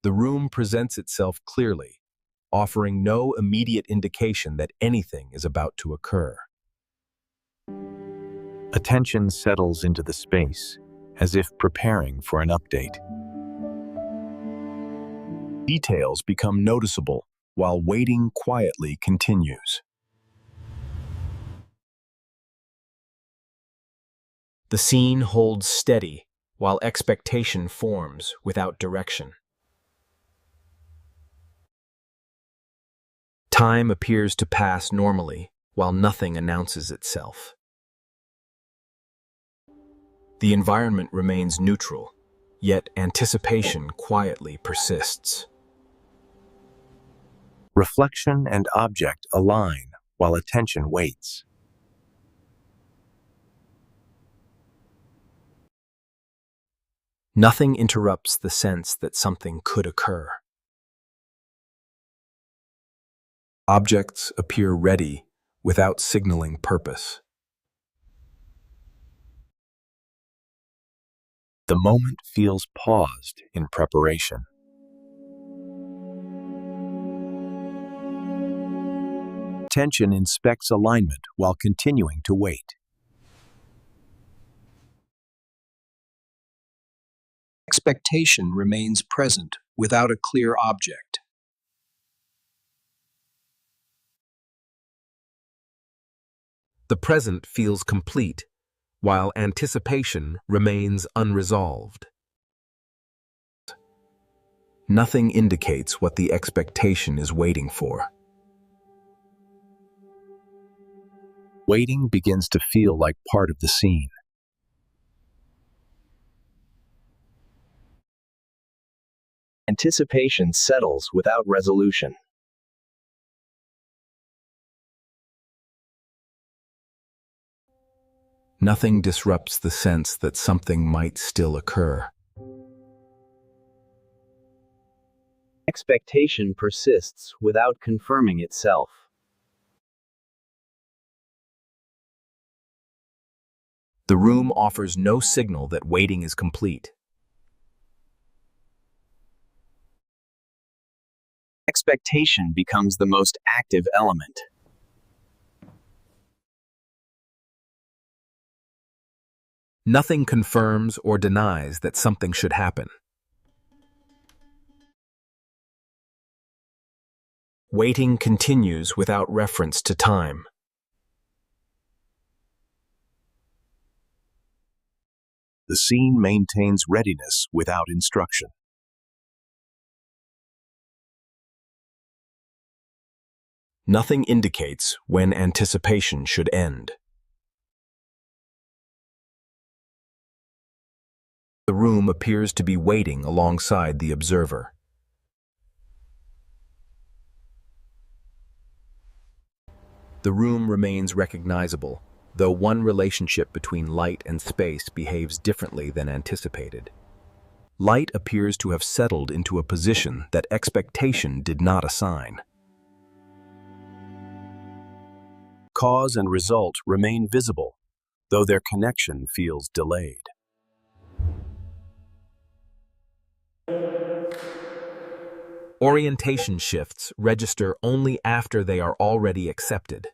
The room presents itself clearly, offering no immediate indication that anything is about to occur. Attention settles into the space, as if preparing for an update. Details become noticeable while waiting quietly continues. The scene holds steady while expectation forms without direction. Time appears to pass normally while nothing announces itself. The environment remains neutral, yet anticipation quietly persists. Reflection and object align while attention waits. Nothing interrupts the sense that something could occur. Objects appear ready without signaling purpose. The moment feels paused in preparation. Attention inspects alignment while continuing to wait. Expectation remains present without a clear object. The present feels complete, while anticipation remains unresolved. Nothing indicates what the expectation is waiting for. Waiting begins to feel like part of the scene. Anticipation settles without resolution. Nothing disrupts the sense that something might still occur. Expectation persists without confirming itself. The room offers no signal that waiting is complete. Expectation becomes the most active element. Nothing confirms or denies that something should happen. Waiting continues without reference to time. The scene maintains readiness without instruction. Nothing indicates when anticipation should end. The room appears to be waiting alongside the observer. The room remains recognizable, though one relationship between light and space behaves differently than anticipated. Light appears to have settled into a position that expectation did not assign. Cause and result remain visible, though their connection feels delayed. Orientation shifts register only after they are already accepted.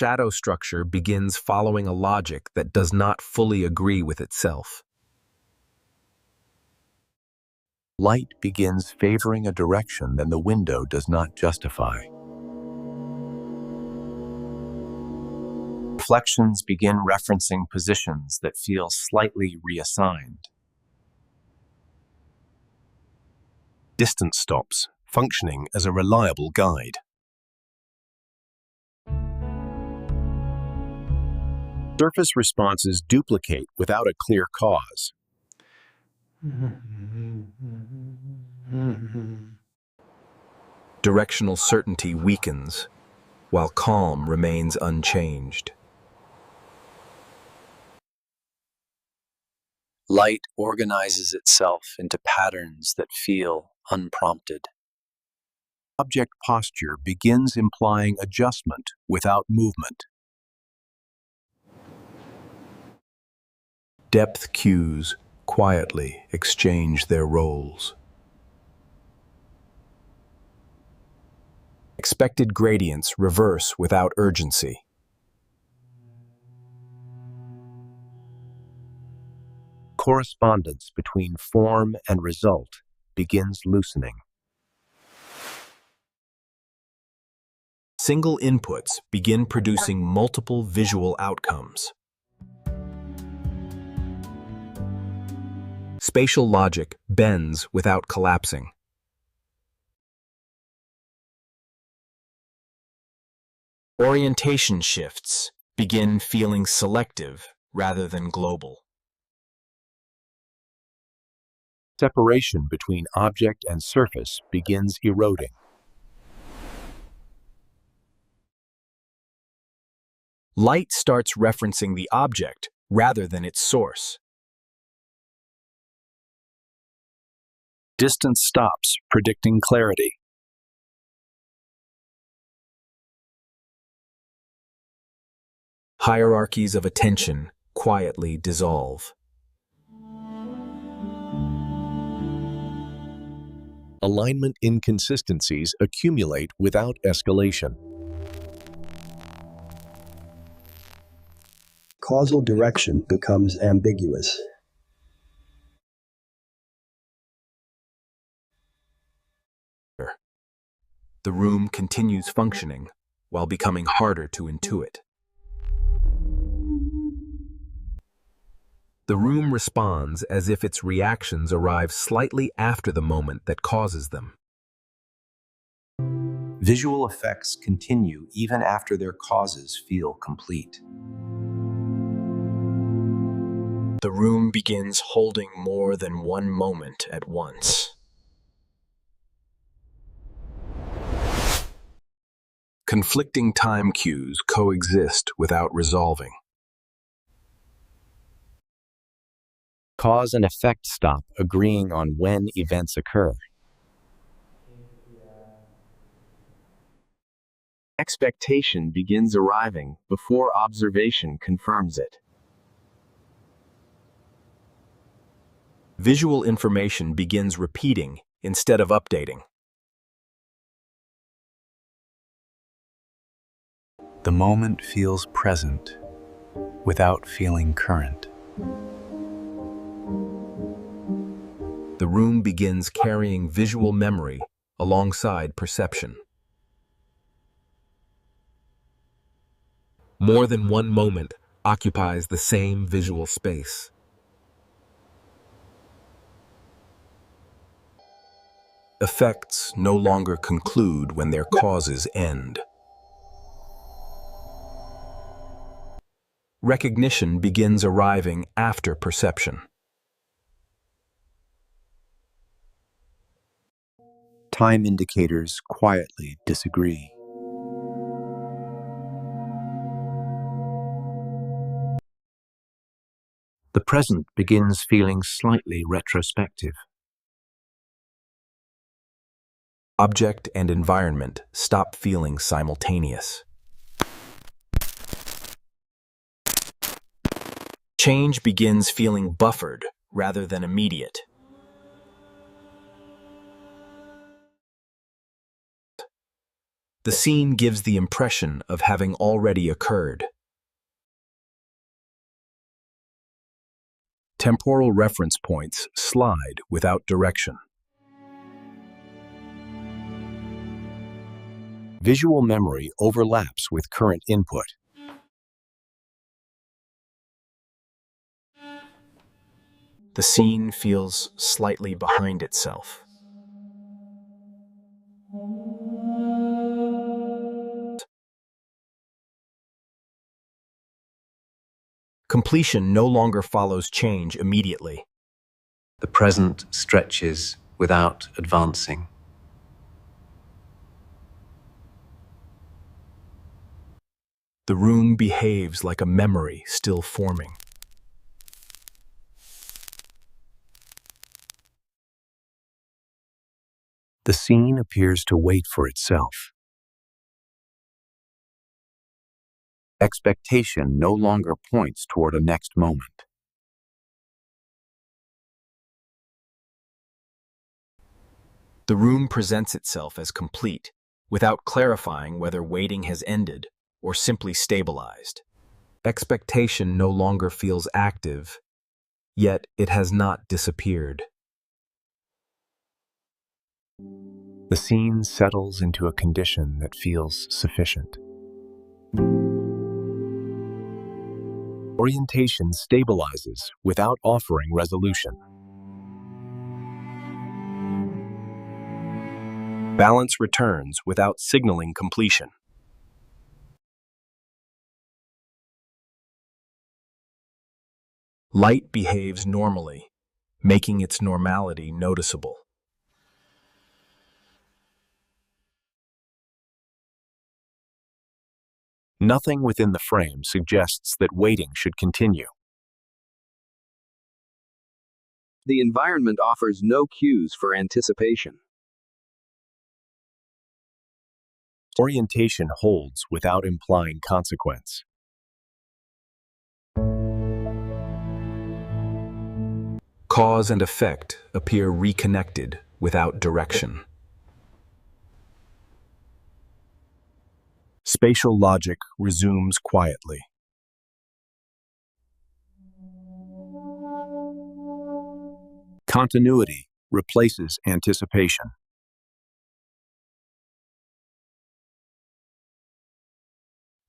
Shadow structure begins following a logic that does not fully agree with itself. Light begins favoring a direction that the window does not justify. Reflections begin referencing positions that feel slightly reassigned. Distance stops, functioning as a reliable guide. Surface responses duplicate without a clear cause. Directional certainty weakens, while calm remains unchanged. Light organizes itself into patterns that feel unprompted. Object posture begins implying adjustment without movement. Depth cues quietly exchange their roles. Expected gradients reverse without urgency. Correspondence between form and result begins loosening. Single inputs begin producing multiple visual outcomes. Spatial logic bends without collapsing. Orientation shifts begin feeling selective rather than global. Separation between object and surface begins eroding. Light starts referencing the object rather than its source. Distance stops predicting clarity. Hierarchies of attention quietly dissolve. Alignment inconsistencies accumulate without escalation. Causal direction becomes ambiguous. The room continues functioning while becoming harder to intuit. The room responds as if its reactions arrive slightly after the moment that causes them. Visual effects continue even after their causes feel complete. The room begins holding more than one moment at once. Conflicting time cues coexist without resolving. Cause and effect stop agreeing on when events occur. Expectation begins arriving before observation confirms it. Visual information begins repeating instead of updating. The moment feels present without feeling current. The room begins carrying visual memory alongside perception. More than one moment occupies the same visual space. Effects no longer conclude when their causes end. Recognition begins arriving after perception. Time indicators quietly disagree. The present begins feeling slightly retrospective. Object and environment stop feeling simultaneous. Change begins feeling buffered rather than immediate. The scene gives the impression of having already occurred. Temporal reference points slide without direction. Visual memory overlaps with current input. The scene feels slightly behind itself. Completion no longer follows change immediately. The present stretches without advancing. The room behaves like a memory still forming. The scene appears to wait for itself. Expectation no longer points toward a next moment. The room presents itself as complete, without clarifying whether waiting has ended or simply stabilized. Expectation no longer feels active, yet it has not disappeared. The scene settles into a condition that feels sufficient. Orientation stabilizes without offering resolution. Balance returns without signaling completion. Light behaves normally, making its normality noticeable. Nothing within the frame suggests that waiting should continue. The environment offers no cues for anticipation. Orientation holds without implying consequence. Cause and effect appear reconnected without direction. Spatial logic resumes quietly. Continuity replaces anticipation.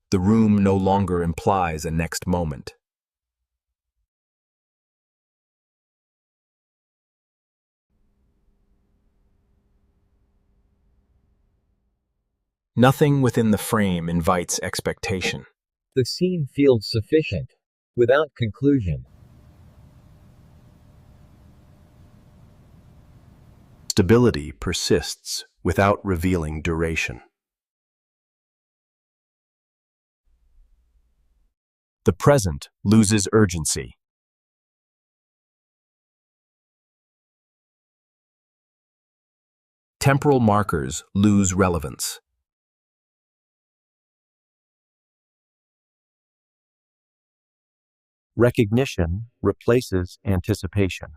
The room no longer implies a next moment. Nothing within the frame invites expectation. The scene feels sufficient, without conclusion. Stability persists without revealing duration. The present loses urgency. Temporal markers lose relevance. Recognition replaces anticipation.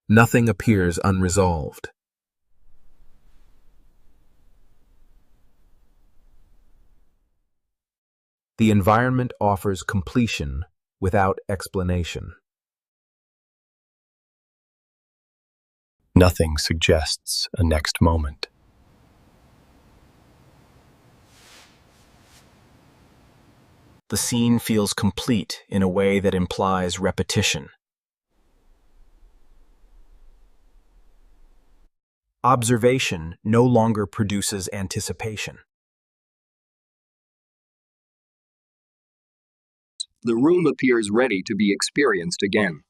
Nothing appears unresolved. The environment offers completion without explanation. Nothing suggests a next moment. The scene feels complete in a way that implies repetition. Observation no longer produces anticipation. The room appears ready to be experienced again.